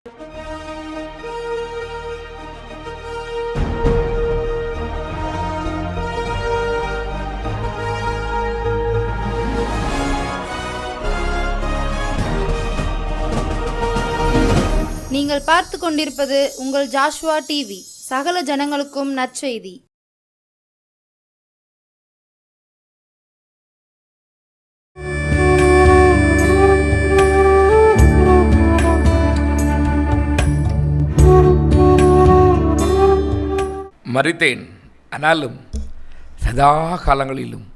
நீங்கள் பார்த்து கொண்டிருப்பது உங்கள் ஜாஷ்வா டிவி. சகல ஜனங்களுக்கும் நற்செய்தி. மரித்தேன், ஆனாலும் சதா காலங்களிலும்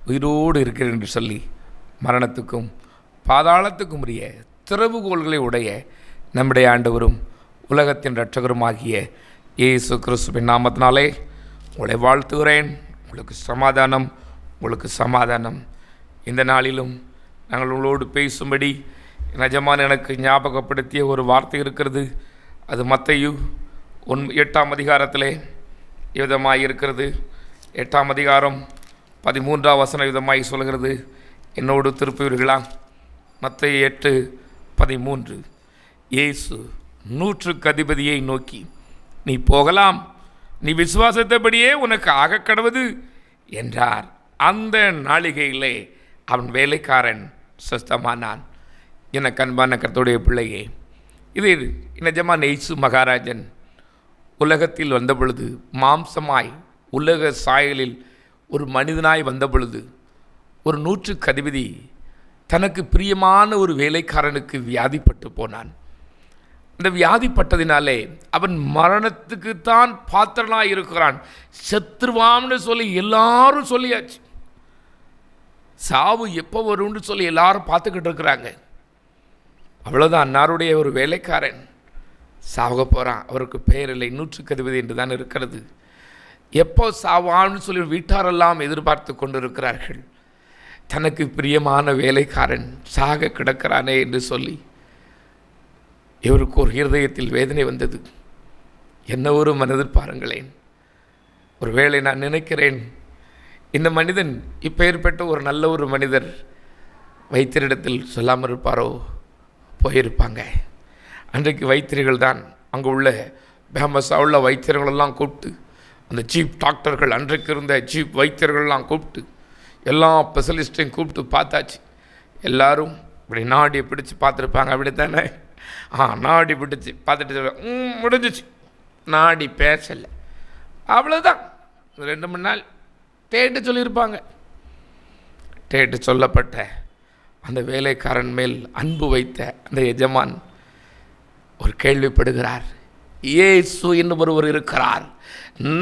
உயிரோடு இருக்கிறேன் என்று சொல்லி மரணத்துக்கும் பாதாளத்துக்கும் உரிய திறவுகோள்களை உடைய நம்முடைய ஆண்டவரும் உலகத்தின் இரட்சகருமாகிய இயேசு கிறிஸ்துவின் நாமத்தினாலே உங்களை வாழ்த்துகிறேன். உங்களுக்கு சமாதானம், உங்களுக்கு சமாதானம். இந்த நாளிலும் நாங்கள் உங்களோடு பேசும்படி நிஜமான எனக்கு ஞாபகப்படுத்திய ஒரு வார்த்தை இருக்கிறது. அது மத்தேயு 8ஆம் அதிகாரத்திலே விதமாய் இருக்கிறது. 8ஆம் அதிகாரம் 13ஆம் வசனம் விதமாய் சொல்கிறது. என்னோடு திருப்புவீர்களா? மத்தேயு 8:13. இயேசு 100க்கு அதிபதியை நோக்கி, நீ போகலாம், நீ விசுவாசத்தபடியே உனக்கு ஆகக்கடவது என்றார். அந்த நாளிகையிலே அவன் வேலைக்காரன் சுஸ்தமானான். எனக்கு அன்பான கர்த்தருடைய பிள்ளையே, இது நிஜமான இயேசு மகாராஜன் உலகத்தில் வந்த பொழுது, மாம்சமாய் உலக சாயலில் ஒரு மனிதனாய் வந்த பொழுது, ஒரு 100க்கு அதிபதி தனக்கு பிரியமான ஒரு வேலைக்காரனுக்கு வியாதிப்பட்டு போனான். அந்த வியாதிப்பட்டதினாலே அவன் மரணத்துக்குத்தான் பாத்திரனாக இருக்கிறான். செத்துருவான்னு சொல்லி எல்லாரும் சொல்லியாச்சு. சாவு எப்போ வரும்னு சொல்லி எல்லாரும் பார்த்துக்கிட்டு இருக்கிறாங்க. அவ்வளோதான், அன்னாருடைய ஒரு வேலைக்காரன் சாக போகிறான். அவருக்கு பெயர் இல்லை, 100க்கு அதிபதி என்று தான் இருக்கிறது. எப்போ சாவான்னு சொல்லி வீட்டாரெல்லாம் எதிர்பார்த்து கொண்டு இருக்கிறார்கள். தனக்கு பிரியமான வேலைக்காரன் சாக கிடக்கிறானே என்று சொல்லி இவருக்கு ஒரு இருதயத்தில் வேதனை வந்தது. என்ன ஒரு மனதில் பாருங்களேன். ஒருவேளை நான் நினைக்கிறேன், இந்த மனிதன் இப்பேற்பட்ட ஒரு நல்ல ஒரு மனிதர் வைத்தியரிடத்தில் சொல்லாமல் இருப்பாரோ? போயிருப்பாங்க. அன்றைக்கு வைத்தியர்கள் தான் அங்கே உள்ள ஃபேமஸாக உள்ள வைத்தியர்களெல்லாம் கூப்பிட்டு, அந்த சீஃப் டாக்டர்கள், அன்றைக்கு இருந்த சீஃப் வைத்தியர்கள்லாம் கூப்பிட்டு, எல்லா ஸ்பெஷலிஸ்ட்டையும் கூப்பிட்டு பார்த்தாச்சு. எல்லோரும் இப்படி நாடியை பிடிச்சி பார்த்துருப்பாங்க. அப்படி தானே? நாடி பிடிச்சி பார்த்துட்டு முடிஞ்சிச்சு. நாடி பேசலை, அவ்வளோதான். 2-3 நாள் டேட்டு சொல்லியிருப்பாங்க. டேட்டு சொல்லப்பட்ட அந்த வேலைக்காரன் மேல் அன்பு வைத்த அந்த எஜமான் ஒரு கேள்விப்படுகிறார். இயேசு என்று ஒருவர் இருக்கிறார்,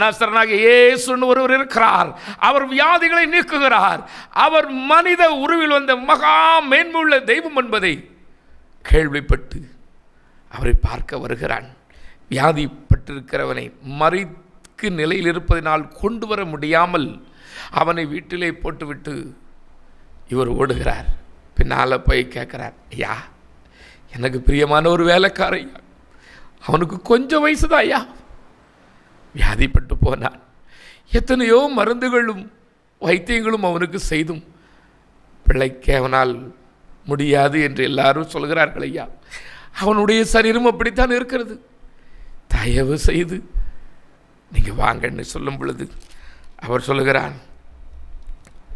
நசரனாகிய இயேசு என்று ஒருவர் இருக்கிறார். அவர் வியாதிகளை நீக்குகிறார். அவர் மனித உருவில் வந்த மகா மேன்மையுள்ள தெய்வம் என்பதை கேள்விப்பட்டு அவரை பார்க்க வருகிறான். வியாதிப்பட்டிருக்கிறவனை மறிக்கு நிலையில் இருப்பதனால் கொண்டு வர முடியாமல் அவனை வீட்டிலே போட்டுவிட்டு இவர் ஓடுகிறார். பின்னால் போய் கேட்குறார், ஐயா, எனக்கு பிரியமான ஒரு வேலைக்காரையா, அவனுக்கு கொஞ்சம் வயசுதான் ஐயா, வியாதிப்பட்டு போனான். எத்தனையோ மருந்துகளும் வைத்தியங்களும் அவனுக்கு செய்தும் பிழைக்க அவனால் முடியாது என்று எல்லாரும் சொல்கிறார்கள். ஐயா, அவனுடைய சரீரம் அப்படித்தான் இருக்கிறது, தயவு செய்து நீங்கள் வாங்கன்னு சொல்லும் பொழுது அவர் சொல்லுகிறான்,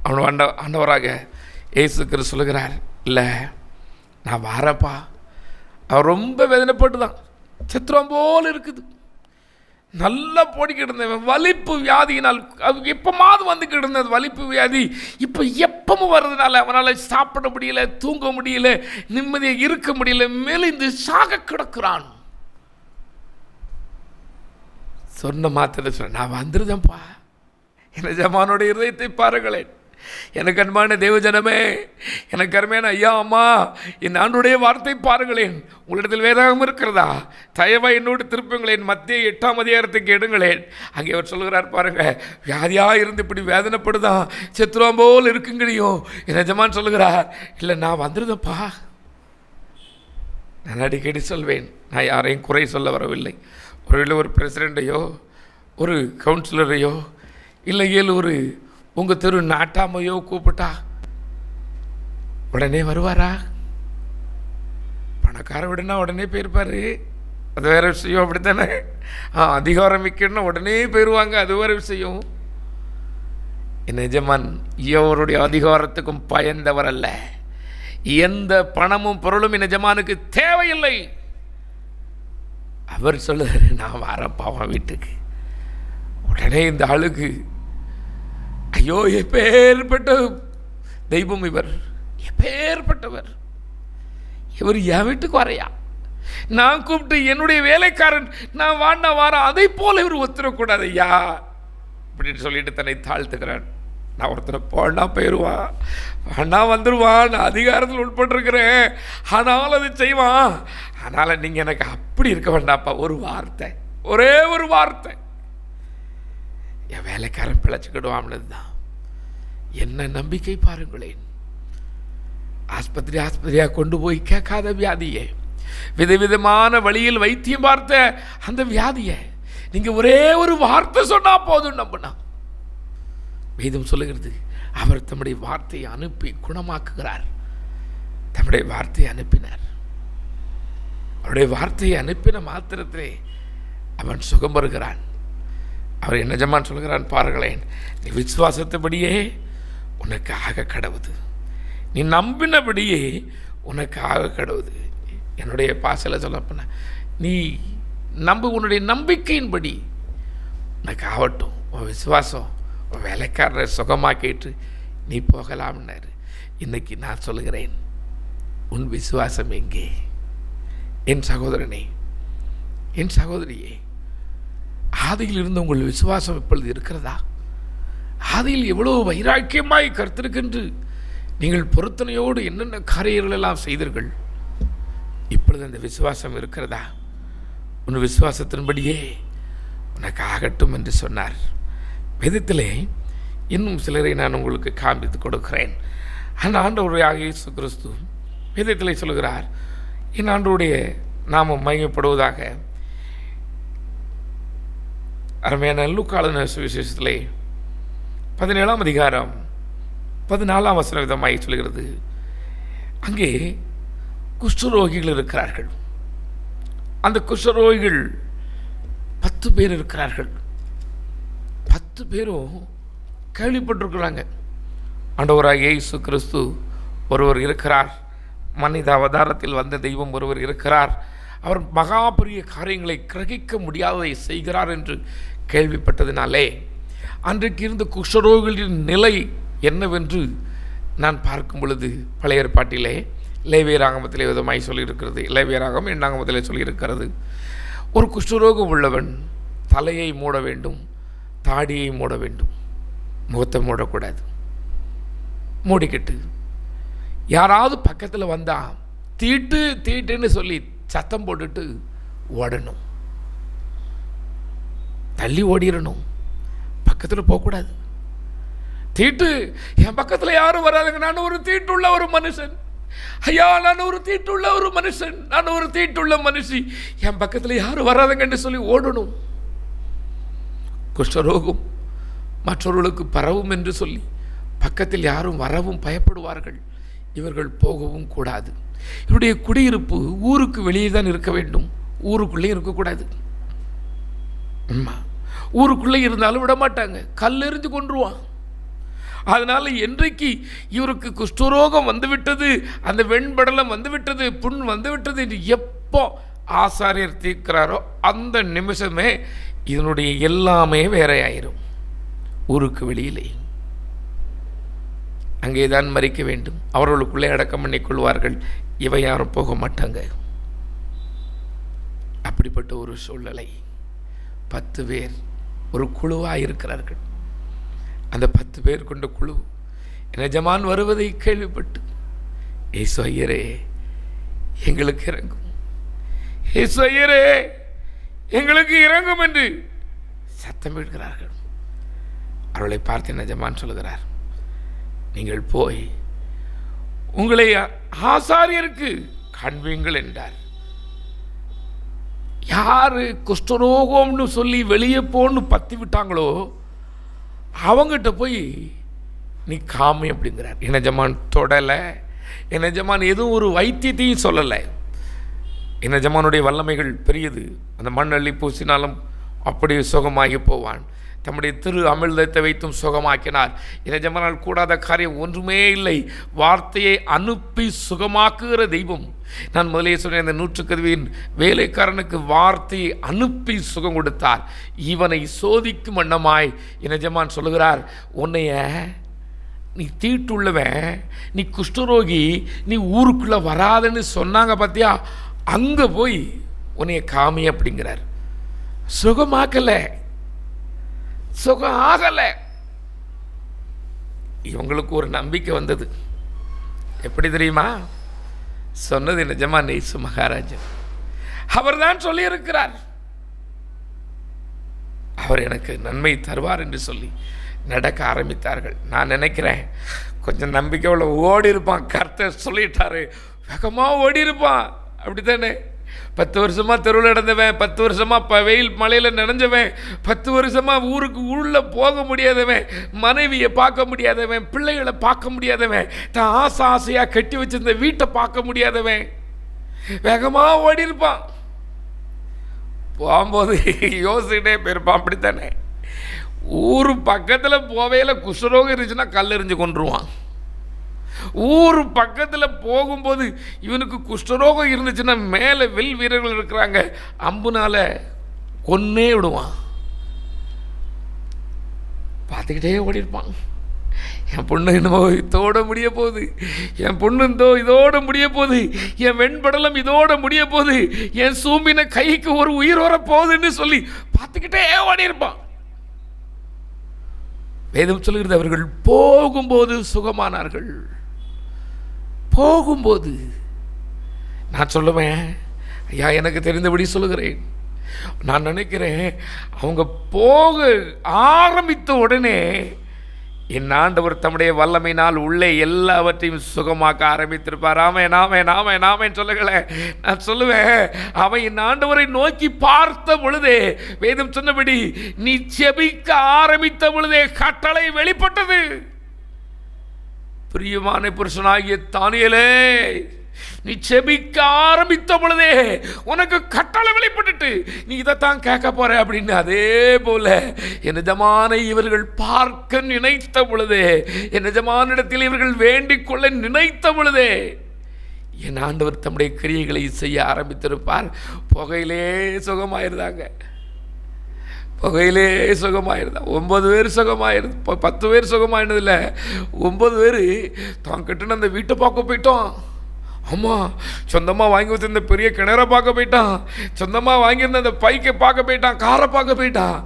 அவன் ஆண்டவராக இயேசு கிறிஸ்து சொல்லுகிறார், இல்லை நான் வாரப்பா. அவர் ரொம்ப வேதனைப்பட்டு தான், சித்திரம் போல் இருக்குது, நல்லா போடிக்கிட்டு இருந்தவன், வலிப்பு வியாதியினால் எப்பமாவது வந்துக்கிட்டு இருந்தது வலிப்பு வியாதி. இப்போ எப்பவும் வர்றதுனால அவனால் சாப்பிட முடியல, தூங்க முடியல, நிம்மதியாக இருக்க முடியல, மெலிந்து சாக கிடக்கிறான். சொன்ன மாத்திர சொன்ன, நான் வந்துருதேன்ப்பா. என் ஜமானோட இருதயத்தை பாருங்களேன். எனக்கு அன்பான தேவஜனமே, எனக்கு அருமையான ஐயா அம்மா, என் ஆண்டுடைய வார்த்தை பாருங்களேன். உங்களிடத்தில் வேதாகம் இருக்கிறதா? தயவா என்னோடு திருப்புங்களேன். மத்திய 8ஆம் அதிகாரத்துக்கு எடுங்களேன். அங்கே அவர் சொல்கிறார் பாருங்க, வியாதியாக இருந்து இப்படி வேதனைப்படுதான், செத்துருவான் போல் இருக்குங்களையும் என் எஜமான் சொல்லுகிறார், இல்லை நான் வந்துருதப்பா. நான் அடிக்கடி சொல்வேன், நான் யாரையும் குறை சொல்ல வரவில்லை. ஒருவேளை ஒரு பிரசிடெண்ட்டையோ ஒரு கவுன்சிலரையோ இல்லையேல் ஒரு உங்கள் தெரு நாட்டாமையோ கூப்பிட்டா உடனே வருவாரா? பணக்கார விடனா உடனே போயிருப்பார். அது வேறு விஷயம். அப்படித்தானே? அதிகாரம் மிக்கன்னு உடனே போயிடுவாங்க, அது வேறு விஷயம். என் எஜமான் எவருடைய அதிகாரத்துக்கும் பயந்தவர் அல்ல. எந்த பணமும் பொருளும் என் எஜமானுக்கு தேவையில்லை. அவர் சொல்லுறாரு, நான் வரப்பா அவன் வீட்டுக்கு. உடனே இந்த ஆளுக்கு ஐயோ, எப்பேற்பட்ட தெய்வம் இவர், எப்பேற்பட்டவர் இவர், என் வீட்டுக்கு வரையா? நான் கூப்பிட்டு என்னுடைய வேலைக்காரன் நான் வாண்டா வாரம், அதை போல இவர் ஒத்துறக்கூடாது ஐயா அப்படின்னு சொல்லிட்டு தன்னை தாழ்த்துக்கிறான். நான் ஒருத்தனை போனா போயிடுவான், வேணா வந்துடுவான், நான் அதிகாரத்தில் உட்பட்டிருக்கிறேன், ஆனால் அது செய்வான். அதனால் நீங்கள் எனக்கு அப்படி இருக்க வேண்டாப்பா, ஒரு வார்த்தை, ஒரே ஒரு வார்த்தை, என் வேலைக்காரன் பிழைச்சிக்கிடுவான்னு தான். என்ன நம்பிக்கை பாருங்களேன். ஆஸ்பத்திரியாக கொண்டு போய் கேட்காத வியாதியை, விதவிதமான வழியில் வைத்தியம் பார்த்த அந்த வியாதியை நீங்கள் ஒரே ஒரு வார்த்தை சொன்னால் போதும் நம்பினா. வேதம் சொல்லுகிறது, அவர் தம்முடைய வார்த்தையை அனுப்பி குணமாக்குகிறார். தம்முடைய வார்த்தையை அனுப்பினார். அவருடைய வார்த்தையை அனுப்பின மாத்திரத்திலே அவன் சுகம் வருகிறான். அவர் என்ன ஜமான் சொல்கிறான் பாருங்களேன், நீ விசுவாசத்தபடியே உனக்கு ஆக கடவுது, நீ நம்பினபடியே உனக்கு ஆக கடவுது. என்னுடைய பாசையில் சொல்லப்போன, நீ உன்னுடைய நம்பிக்கையின்படி உனக்கு ஆகட்டும், உன் விசுவாசம் உன் வேலைக்காரரை சுகமாக்கிட்டு நீ போகலாம்னாரு. இன்னைக்கு நான் சொல்லுகிறேன், உன் விசுவாசம் எங்கே? என் சகோதரனே, என் சகோதரியே, ஆதியில் இருந்த உங்கள் விசுவாசம் இப்பொழுது இருக்கிறதா? ஆதியில் எவ்வளோ வைராக்கியமாய் கர்த்தருக்கென்று நீங்கள் பொருத்தனையோடு என்னென்ன காரியங்கள் எல்லாம் செய்தீர்கள். இப்பொழுது அந்த விசுவாசம் இருக்கிறதா? உன் விசுவாசத்தின்படியே உனக்கு ஆகட்டும் என்று சொன்னார். வேதத்திலே இன்னும் சிலரை நான் உங்களுக்கு காண்பித்து கொடுக்கிறேன். அந்த ஆண்டவராகிய இயேசு கிறிஸ்து வேதத்திலே சொல்கிறார், என் ஆண்டவருடைய நாமம் மகிமைப்படுவதாக. அருமையான லூக்கான சுவிசேஷத்திலே 17ஆம் அதிகாரம் 14ஆம் வசன விதமாய் சொல்கிறது, அங்கே குஷ்டரோகிகள் இருக்கிறார்கள். அந்த குஷ்டரோகிகள் 10 பேர் இருக்கிறார்கள். 10 பேரும் கேள்விப்பட்டிருக்கிறாங்க, ஆண்டவராகிய இயேசு கிறிஸ்து ஒருவர் இருக்கிறார், மனித அவதாரத்தில் வந்த தெய்வம் ஒருவர் இருக்கிறார், அவர் மகா பெரிய காரியங்களை கிரகிக்க முடியாததை செய்கிறார் என்று கேள்விப்பட்டதினாலே அன்றைக்கு இருந்த குஷ்டரோகிகளின் நிலை என்னவென்று நான் பார்க்கும் பொழுது பழைய ஏற்பாட்டிலே லேவியராகமத்திலே விதமாய் சொல்லியிருக்கிறது. லேவியராகமம் 8ஆகமத்திலே சொல்லியிருக்கிறது, ஒரு குஷ்டரோகம் உள்ளவன் தலையை மூட வேண்டும், தாடியை மூட வேண்டும், முகத்தை மூடக்கூடாது. மூடிக்கிட்டு யாராவது பக்கத்தில் வந்தால் தீட்டு தீட்டுன்னு சொல்லி சத்தம் போட்டுட்டு ஓடணும், தள்ளி ஓடிடணும், பக்கத்தில் போகக்கூடாது. தீட்டு, என் பக்கத்தில் யாரும் வராதுங்க, நான் ஒரு தீட்டுள்ள ஒரு மனுஷன் ஐயா, நான் ஒரு தீட்டுள்ள ஒரு மனுஷன், நான் ஒரு தீட்டுள்ள மனுஷி, என் பக்கத்தில் யாரும் வராதுங்கன்னு சொல்லி ஓடணும். குஷ்டரோகம் மற்றவர்களுக்கு பரவும் என்று சொல்லி பக்கத்தில் யாரும் வரவும் பயப்படுவார்கள். இவர்கள் போகவும் கூடாது. இவருடைய குடியிருப்பு ஊருக்கு வெளியே தான் இருக்க வேண்டும், ஊருக்குள்ளே இருக்கக்கூடாது. ஊருக்குள்ளே இருந்தாலும் விட மாட்டாங்க, கல்லெறிஞ்சு கொன்றுவான். அதனால் என்றைக்கு இவருக்கு குஷ்டரோகம் வந்துவிட்டது, அந்த வெண்படலம் வந்துவிட்டது, புண் வந்துவிட்டது என்று எப்போ ஆசாரியர் தீர்க்கிறாரோ அந்த நிமிஷமே இதனுடைய எல்லாமே வேறையாயிரும். ஊருக்கு வெளியிலே அங்கேதான் மறிக்க வேண்டும், அவர்களுக்குள்ளே அடக்கம் பண்ணிக்கொள்வார்கள், இவை யாரும் போக மாட்டாங்க. அப்படிப்பட்ட ஒரு சூழ்நிலை. 10 பேர் ஒரு குழுவாக இருக்கிறார்கள். அந்த 10 பேர் கொண்ட குழு எஜமான் வருவதை கேள்விப்பட்டு, இயேசு ஐயரே எங்களுக்கு இறங்கும், இயேசு ஐயரே எங்களுக்கு இறங்கும் என்று சத்தமிடுகிறார்கள். அவர்களை பார்த்து எஜமான் சொல்கிறார், நீங்கள் போய் உங்களை ஆசாரியருக்கு காண்பீங்கள் என்றார். யாரு குஷ்டரோகம்னு சொல்லி வெளியே போன்னு பத்தி விட்டாங்களோ அவங்ககிட்ட போய் நீ காமி அப்படிங்கிறார். என் எஜமான் தொடலை, என் எஜமான் எதுவும் ஒரு வைத்தியத்தையும் சொல்லலை. என் எஜமானுடைய வல்லமைகள் பெரியது. அந்த மண் அள்ளி பூசினாலும் அப்படியே சுகமாகி போவான். தம்முடைய திரு அமிழ்தத்தை வைத்தும் சுகமாக்கினார். என் எஜமானால் கூடாத காரியம் ஒன்றுமே இல்லை. வார்த்தையை அனுப்பி சுகமாக்குகிற தெய்வம். நான் முதலே சொன்ன இந்த 100 வேலைக்காரனுக்கு வார்த்தையை அனுப்பி சுகம் கொடுத்தார். இவனை சோதிக்கும் வண்ணமாய் என் எஜமான் சொல்லுகிறார், உன்னைய நீ தீட்டுள்ளவன், நீ குஷ்டரோகி, நீ ஊருக்குள்ளே வராதுன்னு சொன்னாங்க பார்த்தியா, அங்கே போய் உன்னைய காமி அப்படிங்கிறார். சுகமாக்கலை, சுகம் ஆகலை. இவங்களுக்கு ஒரு நம்பிக்கை வந்தது. எப்படி தெரியுமா? சொன்னது நிஜமா நேசு மகாராஜன். அவர் தான் சொல்லியிருக்கிறார், அவர் எனக்கு நன்மை தருவார் என்று சொல்லி நடக்க ஆரம்பித்தார்கள். நான் நினைக்கிறேன் கொஞ்சம் நம்பிக்கையோட ஓடி இருப்பான். கர்த்தர் சொல்லிட்டாரு, வேகமாக ஓடி இருப்பான். அப்படி தானே? 10 வருஷமாக தெருவில் நடந்தவன், 10 வருஷமாக வெயில் மழையில் நினைஞ்சவன், 10 வருஷமாக ஊருக்கு உள்ளே போக முடியாதவன், மனைவியை பார்க்க முடியாதவன், பிள்ளைகளை பார்க்க முடியாதவன், தான் ஆசையாக கட்டி வச்சிருந்த வீட்டை பார்க்க முடியாதவன் வேகமாக ஓடி இருப்பான். போகும்போது யோசிக்கிட்டே போயிருப்பான். அப்படித்தானே? ஊர் பக்கத்தில் போவையில் குஷ்டரோகம் இருந்துச்சுன்னா கல் எறிஞ்சு கொண்டுருவான். ஊர் பக்கத்தில் போகும்போது இவனுக்கு குஷ்டரோகம் இருந்துச்சுன்னா மேலே வில் வீரர்கள் இருக்கிறாங்க, அம்புனால கொன்னே விடுவான். பார்த்துக்கிட்டே ஓடி இருப்பான். என் பொண்ணு என்னமோ இதோட முடிய போகுது, என் பொண்ணு இதோட முடிய போகுது, என் வெண்படலம் இதோட முடிய போகுது, என் சூம்பின கைக்கு ஒரு உயிர் வர போகுதுன்னு சொல்லி பார்த்துக்கிட்டே ஓடி இருப்பான். வேதம் சொல்கிறது, அவர்கள் போகும்போது சுகமானார்கள். போகும்போது நான் சொல்லுவேன், ஐயா எனக்கு தெரிந்தபடி சொல்லுகிறேன், நான் நினைக்கிறேன் அவங்க போக ஆரம்பித்த உடனே என் ஆண்டவர் தம்முடைய வல்லமையினால் உள்ளே எல்லாவற்றையும் சுகமாக்க ஆரம்பித்திருப்பார். நாமேன் சொல்லுங்களே. நான் சொல்லுவேன், அவன் என் ஆண்டவரை நோக்கி பார்த்த பொழுதே, வேதம் சொன்னபடி நீ செபிக்க ஆரம்பித்த பொழுதே கட்டளை வெளிப்பட்டது. பிரியமான புருஷனாகிய தானியேலே, நீ செபிக்க ஆரம்பித்த பொழுதே உனக்கு கட்டளை வெளிப்பட்டுட்டு நீ இதைத்தான் கேட்க போற அப்படின்னு. அதே போல என் எஜமானை இவர்கள் பார்க்க நினைத்த பொழுதே, என் எஜமானிடத்தில் இவர்கள் வேண்டிக் கொள்ள நினைத்த பொழுதே என் ஆண்டவர் தம்முடைய கிரியைகளை செய்ய ஆரம்பித்திருப்பார். புகையிலே சுகமாயிருந்தாங்க, புகையிலே சுகமாயிருந்தான். 9 பேர் சுகமாயிருது, 10 பேர் சுகமாயிருந்ததில்ல, 9 பேர் தான் கட்டுன அந்த வீட்டை பார்க்க போயிட்டோம். ஆமாம், சொந்தமாக வாங்கி வச்சிருந்த பெரிய கிணறை பார்க்க போயிட்டான், சொந்தமாக வாங்கியிருந்த அந்த பைக்கை பார்க்க போயிட்டான், காரை பார்க்க போயிட்டான்.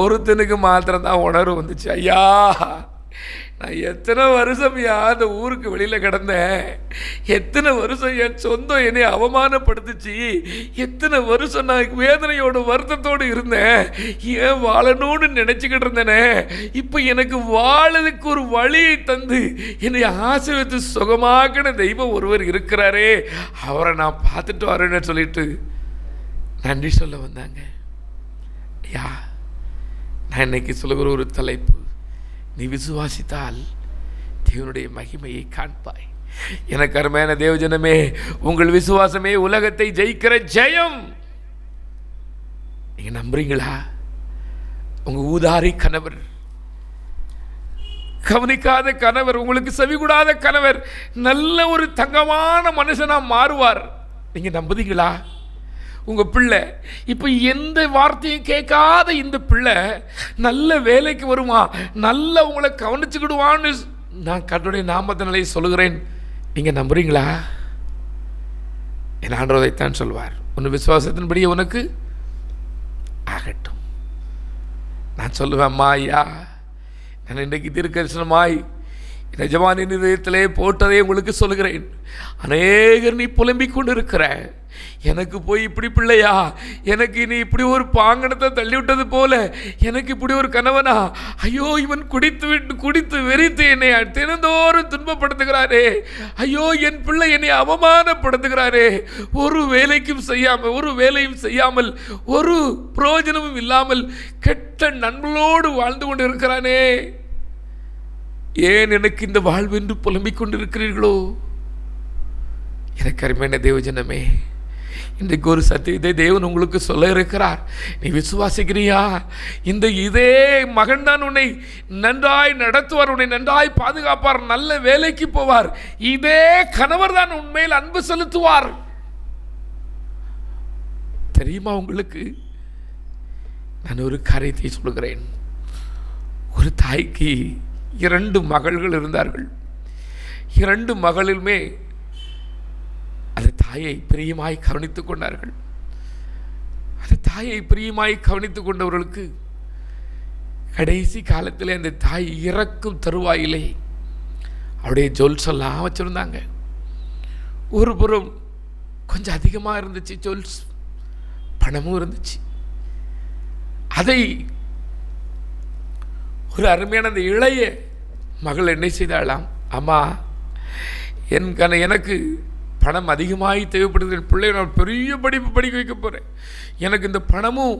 ஒருத்தனுக்கு மாத்திரம்தான் உணர்வு வந்துச்சு, ஐயா நான் எத்தனை வருஷம் அந்த ஊருக்கு வெளியில் கிடந்தேன், எத்தனை வருஷம் என் சொந்தம் என்னை அவமானப்படுத்துச்சு, எத்தனை வருஷம் நான் வேதனையோடு வருத்தத்தோடு இருந்தேன், ஏன் வாழணும்னு நினச்சிக்கிட்டு இருந்தேனே, இப்போ எனக்கு வாழறதுக்கு ஒரு வழியை தந்து என்னை ஆசீர்வதித்து சுகமாக்கின தெய்வம் ஒருவர் இருக்கிறாரே, அவரை நான் பார்த்துட்டு வரேன்னு சொல்லிட்டு நன்றி சொல்ல வந்தாங்க. ஐயா நான் இன்னைக்கு சொல்லுகிற ஒரு தலைப்பு, நீ விசுவாசித்தால் தேவனுடைய மகிமையை காண்பாய். எனக்கு அருமையான தேவஜனமே, உங்கள் விசுவாசமே உலகத்தை ஜெயிக்கிற ஜெயம். நீங்க நம்புறீங்களா? உங்க ஊதாரி கணவர், கவனிக்காத கணவர், உங்களுக்கு செவிகூடாத கணவர் நல்ல ஒரு தங்கமான மனுஷனா மாறுவார். நீங்க நம்புறீங்களா? உங்கள் பிள்ளை இப்போ எந்த வார்த்தையும் கேட்காத இந்த பிள்ளை நல்ல வேலைக்கு வருமா, நல்ல உங்களை கவனிச்சுக்கிடுவான்னு நான் கர்த்தருடைய நாமத்தினாலே சொல்லுகிறேன். நீங்கள் நம்புறீங்களா? என் ஆண்டவரைத்தான் சொல்வார், உன் விசுவாசத்தின்படி உனக்கு ஆகட்டும். நான் சொல்லுவேன், அம்மா ஐயா நான் இன்றைக்கு தீர்க்கதரிசனமாய் எஜமானின் இதயத்திலே போட்டதை உங்களுக்கு சொல்லுகிறேன். அநேகர் நீ புலம்பிக் கொண்டு இருக்கிற, எனக்கு போய் இப்படி பிள்ளையா, எனக்கு நீ இப்படி ஒரு பாங்கனத்தை தள்ளிவிட்டது போல, எனக்கு இப்படி ஒரு கணவனா, ஐயோ இவன் குடித்து வெறித்து என்னை தினந்தோறும் துன்பப்படுத்துகிறாரே, ஐயோ என் பிள்ளை என்னை அவமானப்படுத்துகிறாரே, ஒரு வேலையும் செய்யாமல் ஒரு பிரயோஜனமும் இல்லாமல் கெட்ட நண்பர்களோடு வாழ்ந்து கொண்டு இருக்கிறானே, ஏன் எனக்கு இந்த வாழ்வு என்று புலம்பிக் கொண்டிருக்கிறீர்களோ? எனக்கு அருமையான தேவஜனமே, இன்றைக்கு ஒரு சத்தியத்தை தேவன் உங்களுக்கு சொல்ல இருக்கிறார். நீ விசுவாசிக்கிறியா? இதே மகன் தான் உன்னை நன்றாய் நடத்துவார், உன்னை நன்றாய் பாதுகாப்பார், நல்ல வேலைக்கு போவார். இதே கணவர் தான் உண்மையில் அன்பு செலுத்துவார். தெரியுமா உங்களுக்கு? நான் ஒரு காரியத்தை சொல்கிறேன். ஒரு தாய்க்கு 2 மகள்கள் இருந்தார்கள். 2 மகளிலுமே அந்த தாயை பிரியமாய் கவனித்துக் கொண்டார்கள். அந்த தாயை பிரியமாய் கவனித்துக் கொண்டவர்களுக்கு கடைசி காலத்தில் அந்த தாய் இறக்கும் தருவாயிலே அவருடைய ஜுவல்ஸ் எல்லாம் வச்சுருந்தாங்க. ஒரு புறம் கொஞ்சம் அதிகமாக இருந்துச்சு ஜுவல்ஸ், பணமும் இருந்துச்சு. அதை ஒரு அருமையான அந்த இளைய மகள் என்ன செய்தாலாம், அம்மா எனக்கு பணம் அதிகமாகி தேவைப்படுது, என் பிள்ளைய நான் பெரிய படிப்பு படிக்க வைக்க போகிறேன், எனக்கு இந்த பணமும்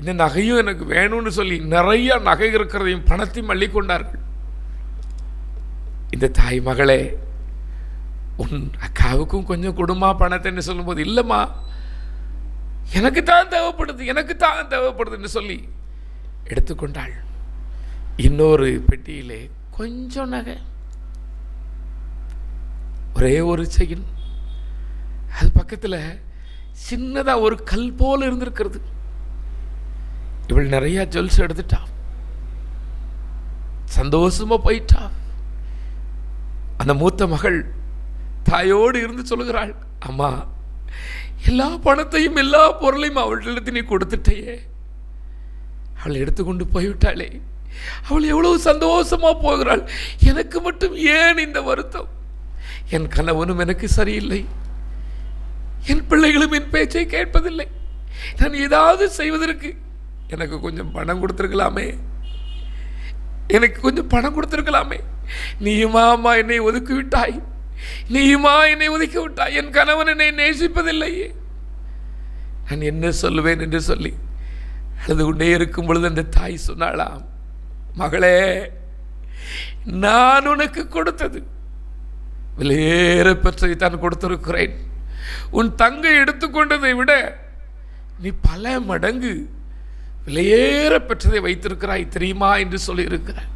இந்த நகையும் எனக்கு வேணும்னு சொல்லி நிறைய நகை இருக்கிறதையும் பணத்தையும் அள்ளி கொண்டார்கள். இந்த தாய் மகளே, உன் அக்காவுக்கும் கொஞ்சம் கொடுமா பணத்தைன்னு சொல்லும்போது, இல்லைம்மா எனக்கு தான் தேவைப்படுதுன்னு சொல்லி எடுத்துக்கொண்டாள். இன்னொரு பெட்டியிலே கொஞ்சம் நகை, ஒரே ஒரு செயின், அது பக்கத்தில் சின்னதாக ஒரு கல் போல இருந்திருக்கிறது. இவள் நிறைய ஜுவல்ஸ் எடுத்துட்டா, சந்தோஷமா போயிட்டா. அந்த மூத்த மகள் தாயோடு இருந்து சொல்லுகிறாள், அம்மா எல்லா பணத்தையும் எல்லா பொருளையும் அவளிடத்து நீ கொடுத்துட்டையே, அவள் எடுத்துக்கொண்டு போய்விட்டாளே, அவள் எவ்வளவு சந்தோஷமா போகிறாள், எனக்கு மட்டும் ஏன் இந்த வருத்தம்? என் கணவனும் எனக்கு சரியில்லை, என் பிள்ளைகளும் என் பேச்சை கேட்பதில்லை, நான் ஏதாவது செய்வதற்கு எனக்கு கொஞ்சம் பணம் கொடுத்திருக்கலாமே, எனக்கு கொஞ்சம் பணம் கொடுத்திருக்கலாமே. நீயுமா அம்மா என்னை ஒதுக்கி விட்டாய், நீயுமா என்னை ஒதுக்கி விட்டாய், என் கணவன் என்னை நேசிப்பதில்லையே, நான் என்ன சொல்லுவேன் என்று சொல்லி அழுது கொண்டே இருக்கும் பொழுது அந்த தாய் சொன்னாளாம், மகளே, நான் உனக்கு கொடுத்தது விலையேற பெற்றதை தான் கொடுத்திருக்கிறேன். உன் தங்கை எடுத்துக்கொண்டதை விட நீ பல மடங்கு விலையேற பெற்றதை வைத்திருக்கிறாய் தெரியுமா என்று சொல்லி இருக்கிறார்.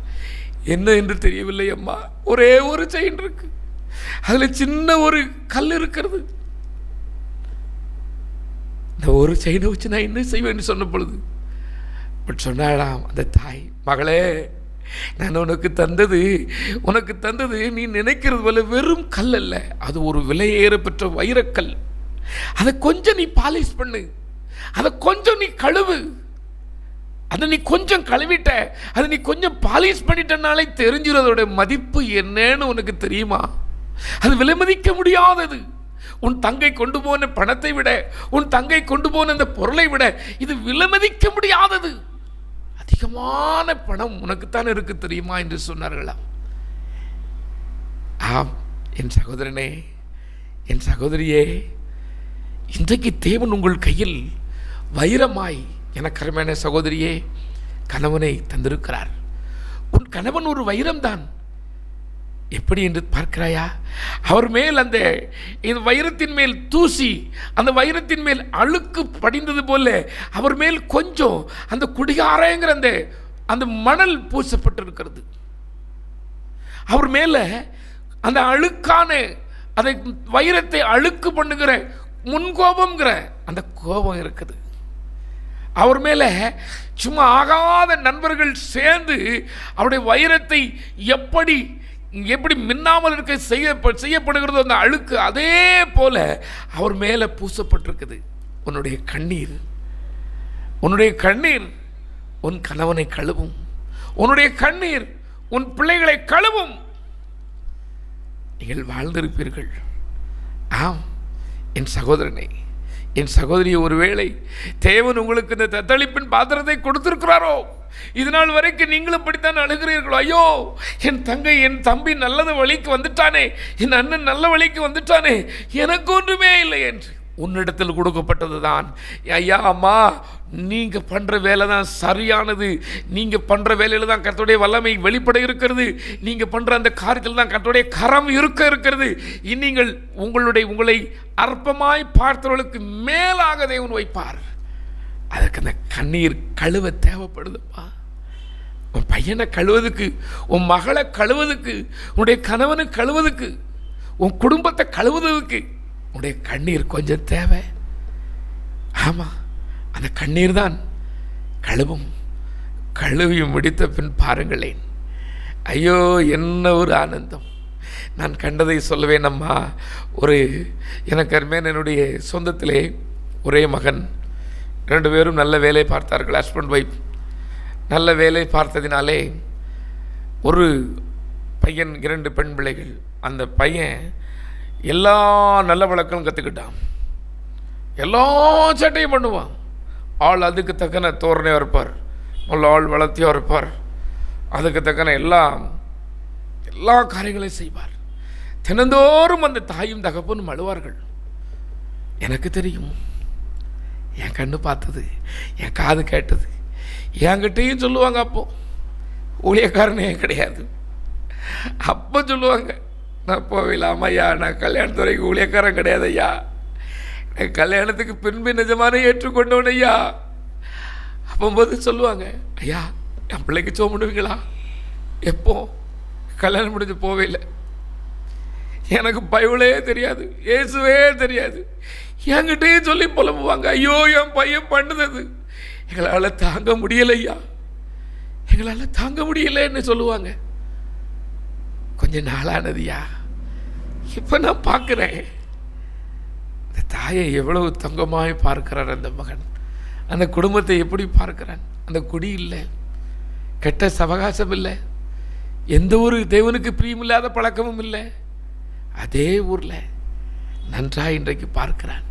என்ன என்று தெரியவில்லை அம்மா, ஒரே ஒரு செயின் இருக்கு, அதுல சின்ன ஒரு கல் இருக்கிறது, இந்த ஒரு செயினை வச்சு நான் என்ன செய்வேன்னு சொன்ன பொழுது சொன்னாலாம் அந்த தாய், மகளே, நான் உனக்கு தந்தது நீ நினைக்கிறது போல வெறும் கல் அல்ல, அது ஒரு விலையேற பெற்ற வைரக்கல். அதை கொஞ்சம் நீ பாலிஷ் பண்ணு, அதை கொஞ்சம் நீ கழுவு, அதை நீ கொஞ்சம் கழுவிட்ட, அதை நீ கொஞ்சம் பாலிஷ் பண்ணிட்டனாலே தெரிஞ்சிடும் அதோட மதிப்பு என்னன்னு உனக்கு தெரியுமா? அது விலை மதிக்க முடியாதது. உன் தங்கை கொண்டு போன பணத்தை விட, உன் தங்கை கொண்டு போன அந்த பொருளை விட இது விலை மதிக்க முடியாதது. அதிகமான பணம் உனக்குத்தான் இருக்கு தெரியுமா என்று சொன்னார்களாம். ஆம் என் சகோதரனே, என் சகோதரியே, இன்றைக்கு தேவன் உங்கள் கையில் வைரமாய், எனக்கு அருமையான சகோதரியே, கணவனை தந்திருக்கிறார். உன் கணவன் ஒரு வைரம்தான். எப்படி என்று பார்க்கிறாயா? அவர் மேல் அந்த வைரத்தின் மேல் தூசி, அந்த வைரத்தின் மேல் அழுக்கு படிந்தது போல அவர் மேல் கொஞ்சம் அந்த குடிகாரங்கிற அந்த மணல் பூசப்பட்டிருக்கிறது. அவர் மேல அந்த அழுக்கான அதை வைரத்தை அழுக்கு பண்ணுகிற முன்கோபம்ங்கிற அந்த கோபம் இருக்குது. அவர் மேல சும்மா ஆகாத நண்பர்கள் சேர்ந்து அவருடைய வைரத்தை எப்படி மின்னாமல் இருக்க செய்யப்படுகிறதோ அந்த அழுக்கு, அதே போல அவர் மேல பூசப்பட்டிருக்குது. உன்னுடைய கண்ணீர் உன் கணவனை கழுவும், உன்னுடைய கண்ணீர் உன் பிள்ளைகளை கழுவும். நீங்கள் வாழ்ந்திருப்பீர்கள். ஆம் என் சகோதரனை, என் சகோதரி, ஒருவேளை தேவன் உங்களுக்கு இந்த தத்தளிப்பின் பாத்திரத்தை கொடுத்திருக்கிறாரோ, இதனால் வரைக்கும் நீங்களும் படித்தான் அழுகிறீர்களோ, ஐயோ என் தங்கை என் தம்பி நல்லது வழிக்கு வந்துட்டானே, என் அண்ணன் நல்ல வழிக்கு வந்துட்டானே, எனக்கு ஒன்றுமே இல்லை என்று உன்னிடத்தில் கொடுக்கப்பட்டது தான். ஐயா அம்மா, நீங்கள் பண்ணுற வேலை தான் சரியானது, நீங்கள் பண்ணுற வேலையில் தான் கர்த்தருடைய வல்லமை வெளிப்பட இருக்கிறது, நீங்கள் பண்ணுற அந்த காரியத்தில் தான் கர்த்தருடைய கரம் இருக்கிறது. நீங்கள் உங்களை அற்பமாய் பார்த்தவர்களுக்கு மேலாக தேவன் வைப்பார். அதுக்கு அந்த கண்ணீர் கழுவ தேவைப்படுதுப்பா. உன் பையனை கழுவதுக்கு, உன் மகளை கழுவதுக்கு, உன்னுடைய கணவனை கழுவதுக்கு, உன் குடும்பத்தை கழுவுவதற்கு உன்னுடைய கண்ணீர் கொஞ்சம் தேவை. ஆமாம், அந்த கண்ணீர் தான் கழுவும். கழுவி முடித்த பின் பாருங்களேன், ஐயோ என்ன ஒரு ஆனந்தம். நான் கண்டதை சொல்லுவேன் அம்மா. எனக்கு அருமையான என்னுடைய சொந்தத்திலே ஒரே மகன், 2 பேரும் நல்ல வேலை பார்த்தார்கள், ஹஸ்பண்ட் ஒய்ஃப். நல்ல வேலை பார்த்ததினாலே ஒரு பையன், 2 பெண் பிள்ளைகள். அந்த பையன் எல்லா நல்ல வழக்கம் கற்றுக்கிட்டான், எல்லா சட்டையும் பண்ணுவான். ஆள் அதுக்கு தக்கன தோரணையாக இருப்பார், நல்ல ஆள் வளர்த்தியாக இருப்பார், அதுக்கு தக்கன எல்லா காரியங்களையும் செய்வார். தினந்தோறும் அந்த தாயும் தகப்பனும் அழுவார்கள். எனக்கு தெரியும், என் கண்ணு பார்த்தது, என் காது கேட்டது. என்கிட்டையும் சொல்லுவாங்க, அப்போ ஊழியக்காரனே கிடையாது, அப்போ சொல்லுவாங்க, நான் போகலாமா ஐயா, நான் கல்யாணத்துறைக்கு ஊழியக்காரன் கிடையாது ஐயா, நான் கல்யாணத்துக்கு பின்பு நிஜமான ஏற்றுக்கொண்டவன் ஐயா. அப்போது சொல்லுவாங்க, ஐயா என் பிள்ளைக்கு சோம் பண்ணுவீங்களா? எப்போ? கல்யாணம் முடிஞ்சு போவே இல்லை, எனக்கு பைபிளே தெரியாது, இயேசுவே தெரியாது. என்கிட்டயே சொல்லி புலம்புவாங்க, ஐயோ என் பையன் பண்ணுது எங்களால் தாங்க முடியலையா, எங்களால் தாங்க முடியலன்னு சொல்லுவாங்க. கொஞ்ச நாளானதுயா, இப்போ நான் பார்க்குறேன் அந்த தாயை எவ்வளவு தங்கமாய் பார்க்கிறார் அந்த மகன். அந்த குடும்பத்தை எப்படி பார்க்கிறான். அந்த குடி இல்லை, கெட்ட சவகாசம் இல்லை, எந்த ஒரு தேவனுக்கு பிரியமில்லாத பழக்கமும் இல்லை. அதே ஊரில் நன்றாக இன்றைக்கு பார்க்கிறான்.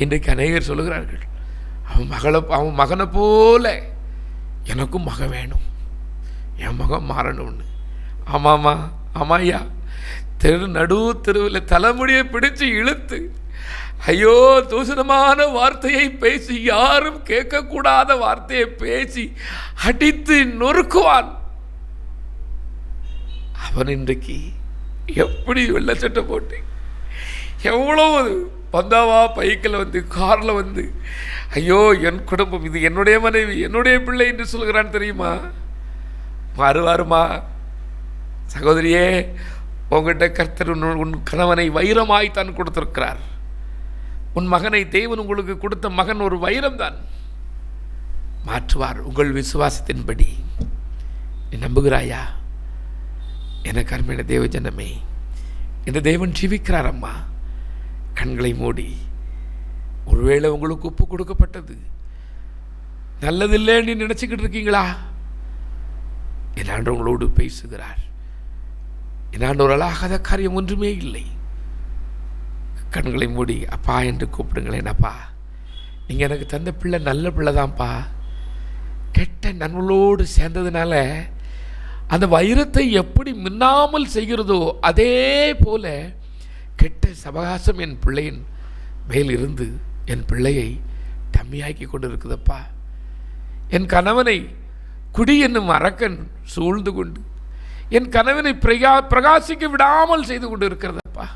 இன்றைக்கு அநேகர் சொல்லுகிறார்கள், அவன் மகனை போல எனக்கும் மகன் வேணும், என் மகன் மாறணும்னு. ஆமாம்மா, ஆமாய்யா, தெருவில் தலைமுடியை பிடிச்சு இழுத்து, ஐயோ தூசணமான வார்த்தையை பேசி, யாரும் கேட்கக்கூடாத வார்த்தையை பேசி அடித்து நொறுக்குவான். அவன் இன்றைக்கு எப்படி வெள்ளச்சட்டை போட்டு, எவ்வளவு பந்தாவா பைக்கில் வந்து, காரில் வந்து, ஐயோ என் குடும்பம், இது என்னுடைய மனைவி, என்னுடைய பிள்ளை என்று சொல்கிறான் தெரியுமா? மாறுவாருமா சகோதரியே, உங்ககிட்ட கர்த்தர் உன் கணவனை வைரமாய் தான் கொடுத்திருக்கிறார். உன் மகனை தேவன் உங்களுக்கு கொடுத்த மகன் ஒரு வைரம் தான். மாற்றுவார் உங்கள் விசுவாசத்தின்படி. நீ நம்புகிறாயா? எனக்கு அருமையான தேவ ஜனமே, இந்த தேவன் ஜீவிக்கிறார் அம்மா. கண்களை மூடி, ஒருவேளை உங்களுக்கு உப்பு கொடுக்கப்பட்டது நல்லதில்லைன்னு நினச்சிக்கிட்டு இருக்கீங்களா? என்னாண்டு உங்களோடு பேசுகிறார். என்னாண்டு ஒரு அழகாத காரியம் ஒன்றுமே இல்லை. கண்களை மூடி அப்பா என்று கூப்பிடுங்களேன். அப்பா, நீங்கள் எனக்கு தந்த பிள்ளை நல்ல பிள்ளை தான்ப்பா. கெட்ட நண்பர்களோடு சேர்ந்ததுனால அந்த வைரத்தை எப்படி மின்னாமல் செய்கிறதோ அதே போல கெட்ட சவகாசம் என் பிள்ளையின் மேல் இருந்து என் பிள்ளையை டம்மியாக்கி கொண்டு இருக்குதப்பா. என் கணவனை குடி என்னும் அரக்கன் சூழ்ந்து கொண்டு என் கணவனை பிரகாசிக்க விடாமல் செய்து கொண்டு இருக்கிறதப்பா.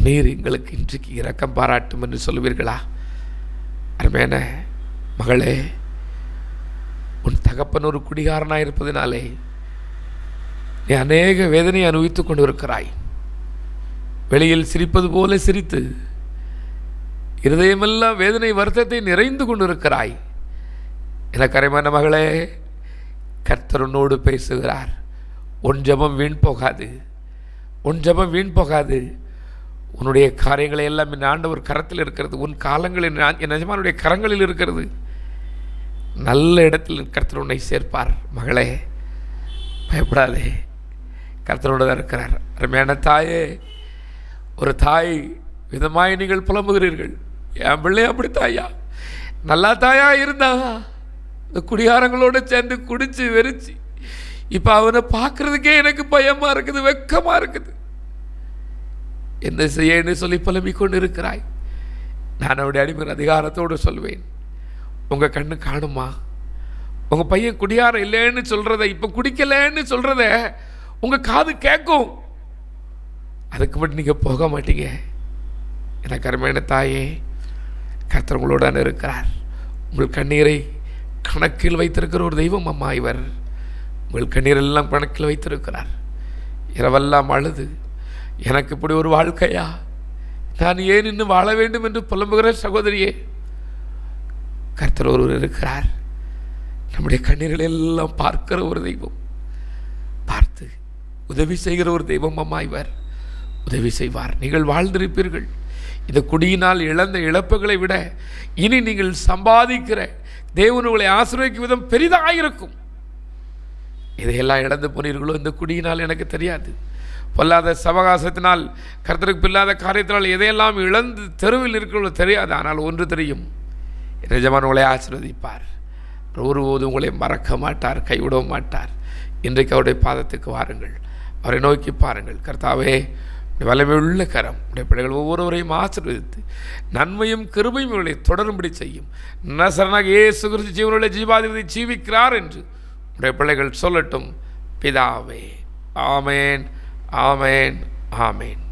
நீர் எங்களுக்கு இன்றைக்கு இரக்கம் பாராட்டும் என்று சொல்லுவீர்களா? அருமையான மகளே, உன் தகப்பன் ஒரு குடிகாரனாக இருப்பதினாலே நீ அநேக வேதனையை அனுபவித்துக் கொண்டு இருக்கிறாய். வெளியில் சிரிப்பது போல சிரித்து இருதயமெல்லாம் வேதனை வருத்தத்தை நிறைந்து கொண்டு இருக்கிறாய். எனக்கு அருமையான மகளே, கர்த்தர் உன்னோடு பேசுகிறார். உன் ஜெபம் வீண் போகாது, உன் ஜெபம் வீண் போகாது. உன்னுடைய காரியங்களை எல்லாம் என் ஆண்டவர் கரத்தில் இருக்கிறது. உன் காலங்களில் என் எஜமானுடைய கரங்களில் இருக்கிறது. நல்ல இடத்தில் கர்த்தர் உன்னை சேர்ப்பார். மகளே, பயப்படாதே, கர்த்தரோடு தான் இருக்கிறார். அருமையான தாயே, ஒரு தாய் விதமாய் நீங்கள் புலம்புகிறீர்கள். என் பிள்ளை அப்படி தாயா, நல்லா தாயா இருந்தா இந்த குடிகாரங்களோடு சேர்ந்து குடிச்சு வெறிச்சு இப்போ அவனை பார்க்குறதுக்கே எனக்கு பயமாக இருக்குது, வெக்கமாக இருக்குது. என்ன செய்யன்னு சொல்லி புலம்பிக் கொண்டு இருக்கிறாய். நான் அவருடைய அடிமையின் அதிகாரத்தோடு சொல்வேன், உங்கள் கண்ணு காணுமா? உங்கள் பையன் குடியாரம் இல்லைன்னு சொல்கிறத, இப்போ குடிக்கலைன்னு சொல்கிறத உங்கள் காது கேட்கும். அதுக்கு மட்டும் நீங்கள் போக மாட்டீங்க. எனக்கு அருமையான தாயே, கர்த்தர் உங்களுடன் இருக்கிறார். உங்கள் கண்ணீரை கணக்கில் வைத்திருக்கிற ஒரு தெய்வம் அம்மா இவர். உங்கள் கண்ணீரெல்லாம் கணக்கில் வைத்திருக்கிறார். இரவெல்லாம் அழுது, எனக்கு இப்படி ஒரு வாழ்க்கையா, நான் ஏன் இன்னும் வாழ வேண்டும் என்று புலம்புகிற சகோதரியே, கர்த்தர் ஒருவர் இருக்கிறார். நம்முடைய கண்ணீர்கள் எல்லாம் பார்க்கிற ஒரு தெய்வம், பார்த்து உதவி செய்கிற ஒரு தெய்வம் அம்மா இவர். உதவி செய்வார். நீங்கள் வாழ்ந்திருப்பீர்கள். இந்த குடியினால் இழந்த இழப்புகளை விட இனி நீங்கள் சம்பாதிக்கிற தேவன் உங்களை ஆசீர்வதிக்கும் விதம் பெரிதாக இருக்கும். இதையெல்லாம் இழந்து போனீர்களோ இந்த குடியினால் எனக்கு தெரியாது. பொல்லாத சவகாசத்தினால், கர்த்தருக்கு பில்லாத காரியத்தினால் எதையெல்லாம் இழந்து தெருவில் இருக்கிறவங்களோ தெரியாது. ஆனால் ஒன்று தெரியும், நிஜமான உங்களை ஆசீர்வதிப்பார். ஒருபோது உங்களை மறக்க மாட்டார், கைவிடவும் மாட்டார். இன்றைக்கு அவருடைய பாதத்துக்கு வாருங்கள், அவரை நோக்கி பாருங்கள். கர்த்தாவே, வல்லமையுள்ள கரம் உடைய பிள்ளைகள் ஒவ்வொருவரையும் ஆசீர்வதித்து நன்மையும் கிருபையும் இவர்களை தொடரும்படி செய்யும். நசரனாக இயேசு கிறிஸ்து ஜீவனுள்ள ஜீவாதிபதி ஜீவிக்கிறார் என்று உடைய பிள்ளைகள் சொல்லட்டும். பிதாவே, ஆமேன், ஆமேன், ஆமேன்.